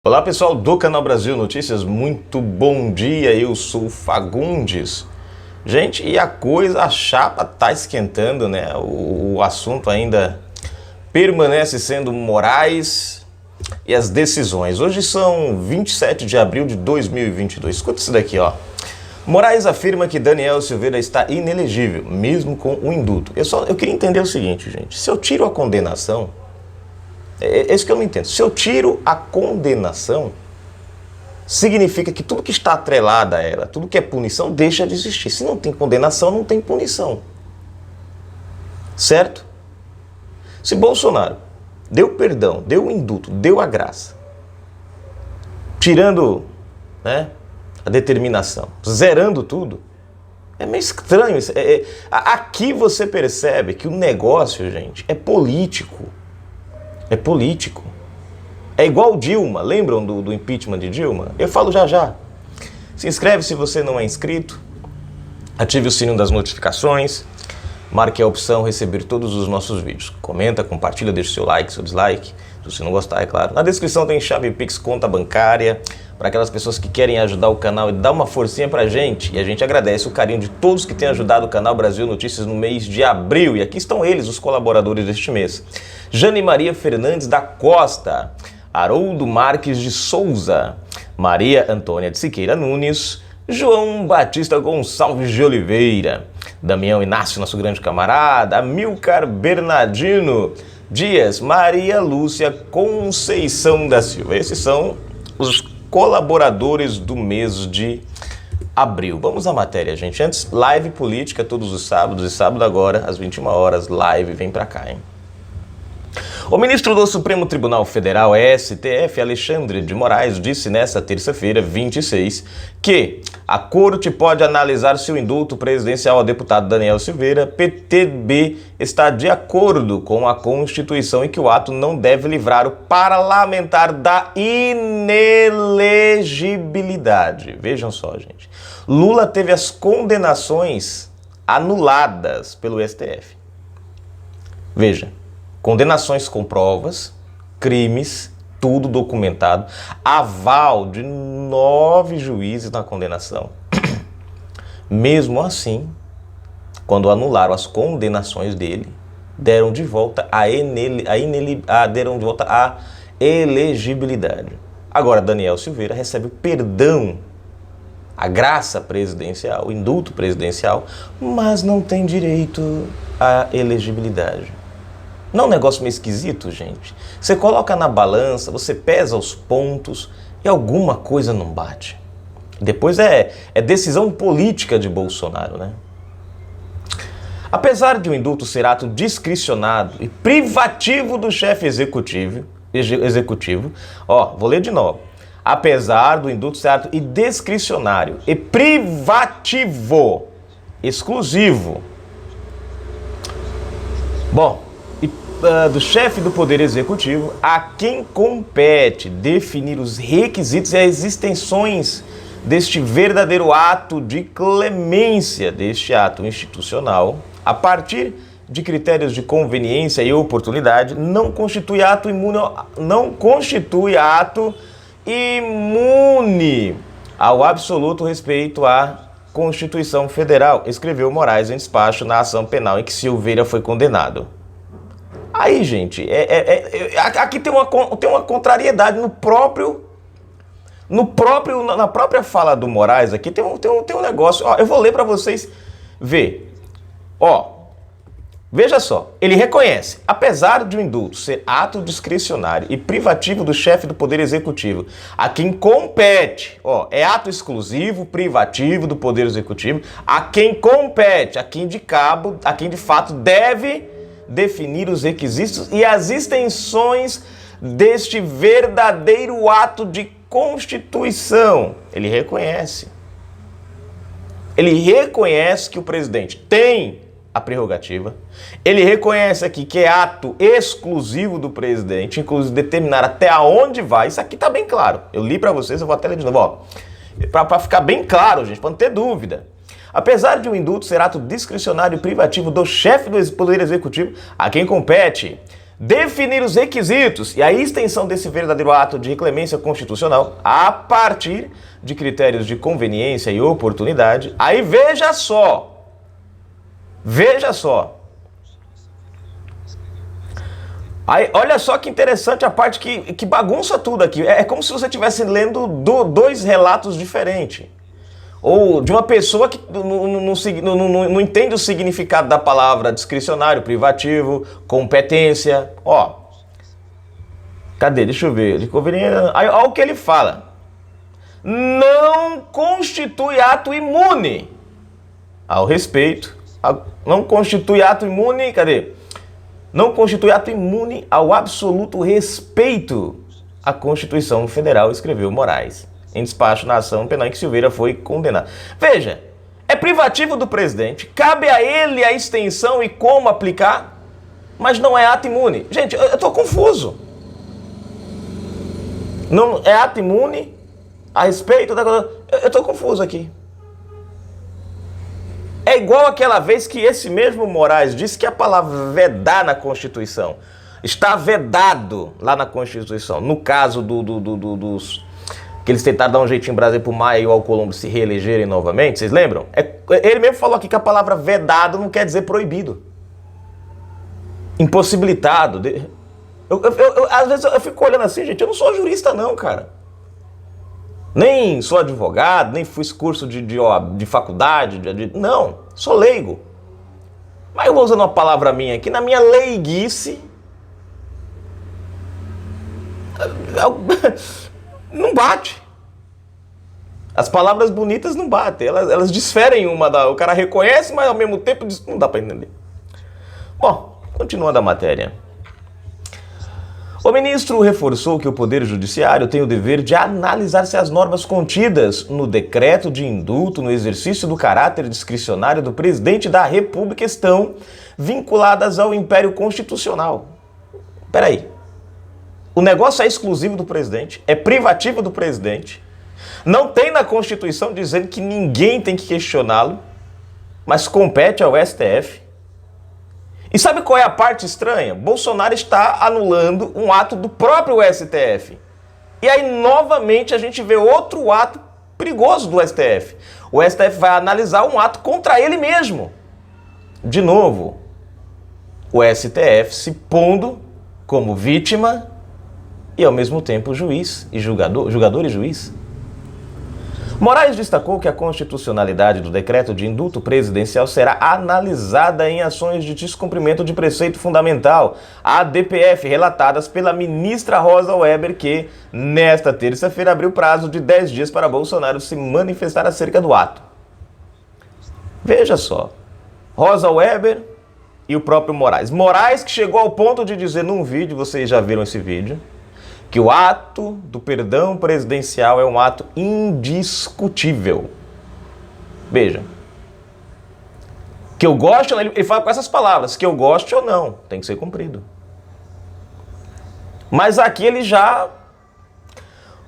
Olá pessoal do canal Brasil Notícias, muito bom dia, eu sou o Fagundes. Gente, e a chapa tá esquentando, né? O assunto ainda permanece sendo Moraes e as decisões. Hoje são 27 de abril de 2022, escuta isso daqui, ó. Moraes afirma que Daniel Silveira está inelegível, mesmo com o indulto. Eu queria entender o seguinte, gente, se eu tiro a condenação, é isso que eu não entendo. Se eu tiro a condenação, significa que tudo que está atrelado a ela, tudo que é punição, deixa de existir. Se não tem condenação, não tem punição. Certo? Se Bolsonaro deu perdão, deu o indulto, deu a graça, tirando, né, a determinação, zerando tudo, é meio estranho. Aqui você percebe que o negócio, gente, é político. É político. É igual Dilma. Lembram do impeachment de Dilma? Eu falo já já. Se inscreve se você não é inscrito. Ative o sininho das notificações. Marque a opção receber todos os nossos vídeos. Comenta, compartilha, deixa seu like, seu dislike. Se você não gostar, é claro. Na descrição tem chave Pix, conta bancária. Para aquelas pessoas que querem ajudar o canal e dar uma forcinha pra gente. E a gente agradece o carinho de todos que têm ajudado o canal Brasil Notícias no mês de abril. E aqui estão eles, os colaboradores deste mês. Jane Maria Fernandes da Costa, Haroldo Marques de Souza, Maria Antônia de Siqueira Nunes, João Batista Gonçalves de Oliveira, Damião Inácio, nosso grande camarada, Amilcar Bernardino Dias, Maria Lúcia Conceição da Silva. Esses são os colaboradores do mês de abril. Vamos à matéria, gente. Antes, live política todos os sábados, e sábado agora, às 21 horas, live, vem pra cá, hein? O ministro do Supremo Tribunal Federal, STF, Alexandre de Moraes, disse nesta terça-feira, 26, que a corte pode analisar se o indulto presidencial ao deputado Daniel Silveira, PTB, está de acordo com a Constituição e que o ato não deve livrar o parlamentar da inelegibilidade. Vejam só, gente. Lula teve as condenações anuladas pelo STF. Veja. Condenações com provas, crimes, tudo documentado, aval de 9 juízes na condenação. Mesmo assim, quando anularam as condenações dele, deram de volta a elegibilidade. Agora, Daniel Silveira recebe o perdão, a graça presidencial, o indulto presidencial, mas não tem direito à elegibilidade. Não é um negócio meio esquisito, gente? Você coloca na balança, você pesa os pontos e alguma coisa não bate. Depois é decisão política de Bolsonaro, né? Apesar de o indulto ser ato discricionário e privativo do chefe executivo, vou ler de novo. Apesar do indulto ser ato discricionário e privativo, exclusivo. Bom, do chefe do Poder Executivo, a quem compete definir os requisitos e as extensões deste verdadeiro ato de clemência, deste ato institucional, a partir de critérios de conveniência e oportunidade, não constitui ato imune ao absoluto respeito à Constituição Federal, escreveu Moraes em despacho na ação penal em que Silveira foi condenado. Aí, gente, aqui tem uma contrariedade na própria fala do Moraes. Aqui tem um negócio. Ó, eu vou ler para vocês ver. Ó, veja só. Ele reconhece, apesar de o indulto ser ato discricionário e privativo do chefe do Poder Executivo, a quem compete, ó, é ato exclusivo, privativo do Poder Executivo, a quem compete, a quem de fato deve definir os requisitos e as extensões deste verdadeiro ato de Constituição. Ele reconhece. Ele reconhece que o presidente tem a prerrogativa. Ele reconhece aqui que é ato exclusivo do presidente, inclusive determinar até onde vai. Isso aqui tá bem claro. Eu li para vocês, eu vou até ler de novo. Ó, para ficar bem claro, gente, para não ter dúvida. Apesar de o indulto ser ato discricionário e privativo do chefe do Poder Executivo, a quem compete definir os requisitos e a extensão desse verdadeiro ato de clemência constitucional a partir de critérios de conveniência e oportunidade. Aí veja só, aí, olha só que interessante a parte que bagunça tudo aqui. É como se você estivesse lendo dois relatos diferentes. Ou de uma pessoa que não entende o significado da palavra discricionário, privativo, competência. Ó, cadê? Deixa eu ver. De conveniência. Aí, olha o que ele fala. Não constitui ato imune ao respeito. Não constitui ato imune. Cadê? Não constitui ato imune ao absoluto respeito à Constituição Federal, escreveu Moraes, em despacho na ação penal em que Silveira foi condenado. Veja, é privativo do presidente, cabe a ele a extensão e como aplicar, mas não é ato imune. Gente, eu tô confuso. Não é ato imune a respeito da... Eu tô confuso aqui. É igual aquela vez que esse mesmo Moraes disse que a palavra vedar na Constituição está vedado lá na Constituição. No caso dos... que eles tentaram dar um jeitinho em Brasília pro Maia e o Alcolumbre se reelegerem novamente, vocês lembram? Ele mesmo falou aqui que a palavra vedado não quer dizer proibido. Impossibilitado. Às vezes eu fico olhando assim, gente, eu não sou jurista não, cara. Nem sou advogado, nem fiz curso de faculdade, não, sou leigo. Mas eu vou usando uma palavra minha aqui, na minha leiguice, não bate. As palavras bonitas não batem, elas diferem uma da... O cara reconhece, mas ao mesmo tempo não dá para entender. Bom, continuando a matéria. O ministro reforçou que o Poder Judiciário tem o dever de analisar se as normas contidas no decreto de indulto no exercício do caráter discricionário do presidente da República estão vinculadas ao império constitucional. Peraí. O negócio é exclusivo do presidente, é privativo do presidente, não tem na Constituição dizendo que ninguém tem que questioná-lo, mas compete ao STF. E sabe qual é a parte estranha? Bolsonaro está anulando um ato do próprio STF. E aí, novamente, a gente vê outro ato perigoso do STF. O STF vai analisar um ato contra ele mesmo. De novo, o STF se pondo como vítima e, ao mesmo tempo, juiz e julgador e juiz. Moraes destacou que a constitucionalidade do decreto de indulto presidencial será analisada em ações de descumprimento de preceito fundamental, ADPF, relatadas pela ministra Rosa Weber, que, nesta terça-feira, abriu prazo de 10 dias para Bolsonaro se manifestar acerca do ato. Veja só, Rosa Weber e o próprio Moraes. Moraes que chegou ao ponto de dizer num vídeo, vocês já viram esse vídeo, que o ato do perdão presidencial é um ato indiscutível. Veja. Que eu goste, ele fala com essas palavras, que eu goste ou não, tem que ser cumprido. Mas aqui ele já...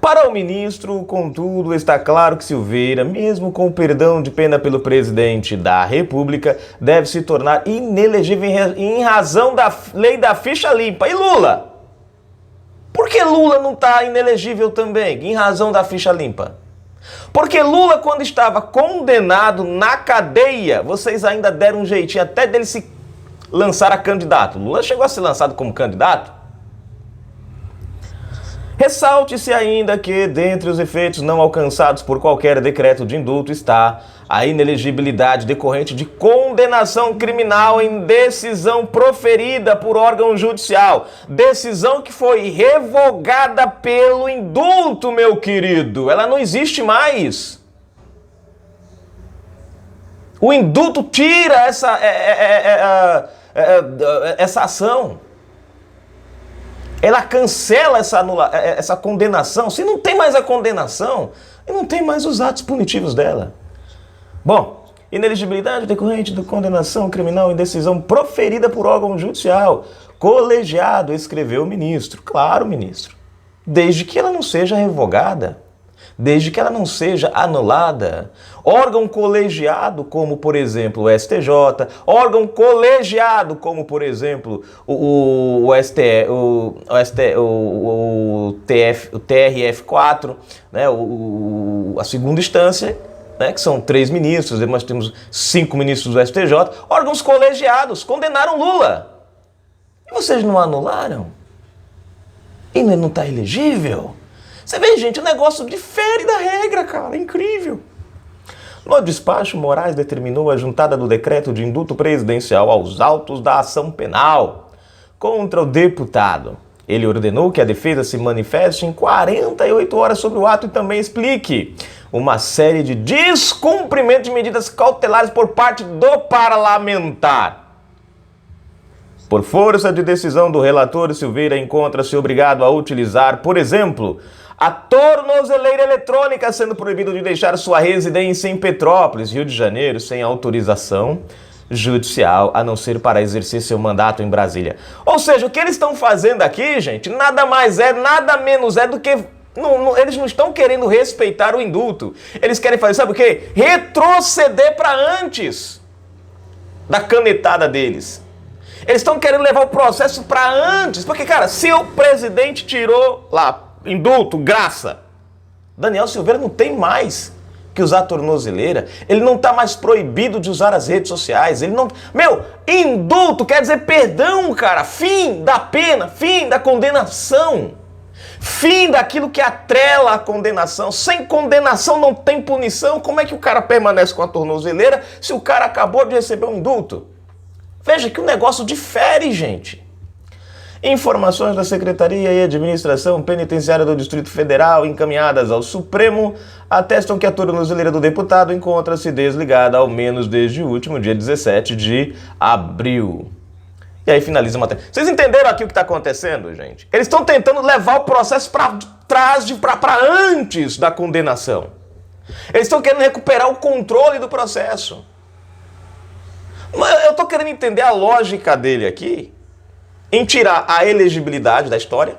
Para o ministro, contudo, está claro que Silveira, mesmo com o perdão de pena pelo presidente da República, deve se tornar inelegível em razão da lei da ficha limpa. E Lula? Por que Lula não está inelegível também, em razão da ficha limpa? Porque Lula, quando estava condenado na cadeia, vocês ainda deram um jeitinho até dele se lançar a candidato. Lula chegou a ser lançado como candidato? Ressalte-se ainda que, dentre os efeitos não alcançados por qualquer decreto de indulto, está a inelegibilidade decorrente de condenação criminal em decisão proferida por órgão judicial. Decisão que foi revogada pelo indulto, meu querido. Ela não existe mais. O indulto tira essa ação. Ela cancela essa condenação. Se não tem mais a condenação, não tem mais os atos punitivos dela. Bom, inelegibilidade decorrente de condenação criminal em decisão proferida por órgão judicial, colegiado, escreveu o ministro. Claro, ministro. Desde que ela não seja revogada. desde que ela não seja anulada. Órgão colegiado, como por exemplo o STJ, órgão colegiado, como por exemplo o TRF4, né, a segunda instância, né, que são 3 ministros, nós temos 5 ministros do STJ, órgãos colegiados condenaram Lula. E vocês não anularam? E não está elegível? Você vê, gente, o negócio difere da regra, cara, é incrível. No despacho, Moraes determinou a juntada do decreto de indulto presidencial aos autos da ação penal contra o deputado. Ele ordenou que a defesa se manifeste em 48 horas sobre o ato e também explique uma série de descumprimento de medidas cautelares por parte do parlamentar. Por força de decisão do relator, Silveira encontra-se obrigado a utilizar, por exemplo, a tornozeleira eletrônica, sendo proibido de deixar sua residência em Petrópolis, Rio de Janeiro, sem autorização judicial, a não ser para exercer seu mandato em Brasília. Ou seja, o que eles estão fazendo aqui, gente, nada mais é, nada menos é do que... eles não estão querendo respeitar o indulto. Eles querem fazer, sabe o quê? Retroceder para antes da canetada deles. Eles estão querendo levar o processo para antes. Porque, cara, se o presidente tirou lá, indulto, graça, Daniel Silveira não tem mais que usar a tornozeleira. Ele não está mais proibido de usar as redes sociais. Ele não... indulto quer dizer perdão, cara. Fim da pena, fim da condenação. Fim daquilo que atrela a condenação. Sem condenação não tem punição. Como é que o cara permanece com a tornozeleira se o cara acabou de receber um indulto? Veja que o negócio difere, gente. Informações da Secretaria e Administração Penitenciária do Distrito Federal encaminhadas ao Supremo atestam que a tornozeleira do deputado encontra-se desligada ao menos desde o último dia 17 de abril. E aí finaliza a matéria. Vocês entenderam aqui o que está acontecendo, gente? Eles estão tentando levar o processo para trás, para antes da condenação. Eles estão querendo recuperar o controle do processo. Eu estou querendo entender a lógica dele aqui em tirar a elegibilidade da história.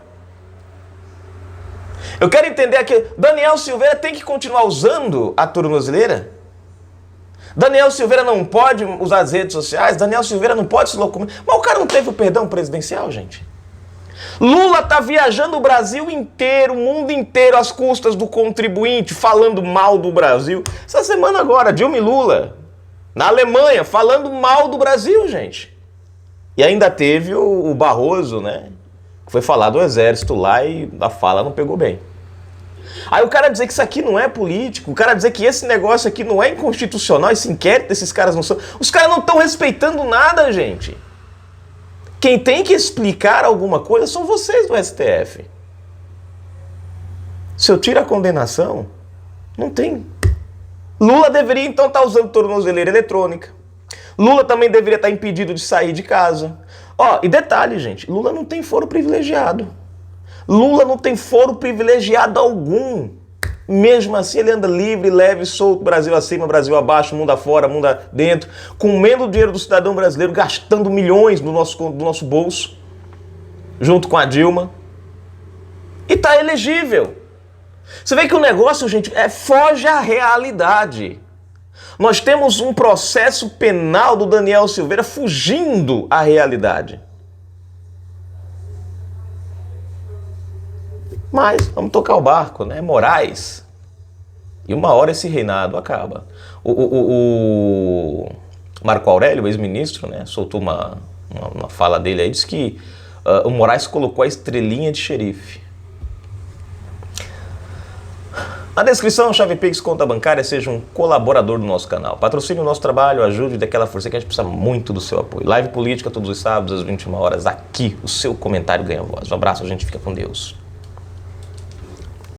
Eu quero entender que Daniel Silveira tem que continuar usando a tornozeleira. Daniel Silveira não pode usar as redes sociais. Daniel Silveira não pode se locomover. Mas o cara não teve o perdão presidencial, gente. Lula tá viajando o Brasil inteiro, o mundo inteiro, às custas do contribuinte, falando mal do Brasil. Essa semana agora, Dilma e Lula, na Alemanha, falando mal do Brasil, gente. E ainda teve o Barroso, né? Que foi falar do exército lá e a fala não pegou bem. Aí o cara dizer que isso aqui não é político, o cara dizer que esse negócio aqui não é inconstitucional, esse inquérito desses caras não são... Os caras não estão respeitando nada, gente. Quem tem que explicar alguma coisa são vocês do STF. Se eu tiro a condenação, não tem. Lula deveria então estar usando tornozeleira eletrônica. Lula também deveria estar impedido de sair de casa. Ó, e detalhe, gente, Lula não tem foro privilegiado. Lula não tem foro privilegiado algum. Mesmo assim, ele anda livre, leve, solto, Brasil acima, Brasil abaixo, mundo afora, mundo dentro, comendo o dinheiro do cidadão brasileiro, gastando milhões do nosso bolso, junto com a Dilma. E tá elegível. Você vê que o negócio, gente, foge à realidade. Nós temos um processo penal do Daniel Silveira fugindo à realidade. Mas vamos tocar o barco, né? Moraes. E uma hora esse reinado acaba. O Marco Aurélio, o ex-ministro, né, soltou uma fala dele aí, disse que o Moraes colocou a estrelinha de xerife. Na descrição, chave Pix, conta bancária, seja um colaborador do nosso canal. Patrocine o nosso trabalho, ajude daquela força que a gente precisa muito do seu apoio. Live política todos os sábados às 21 horas aqui. O seu comentário ganha voz. Um abraço, a gente fica com Deus.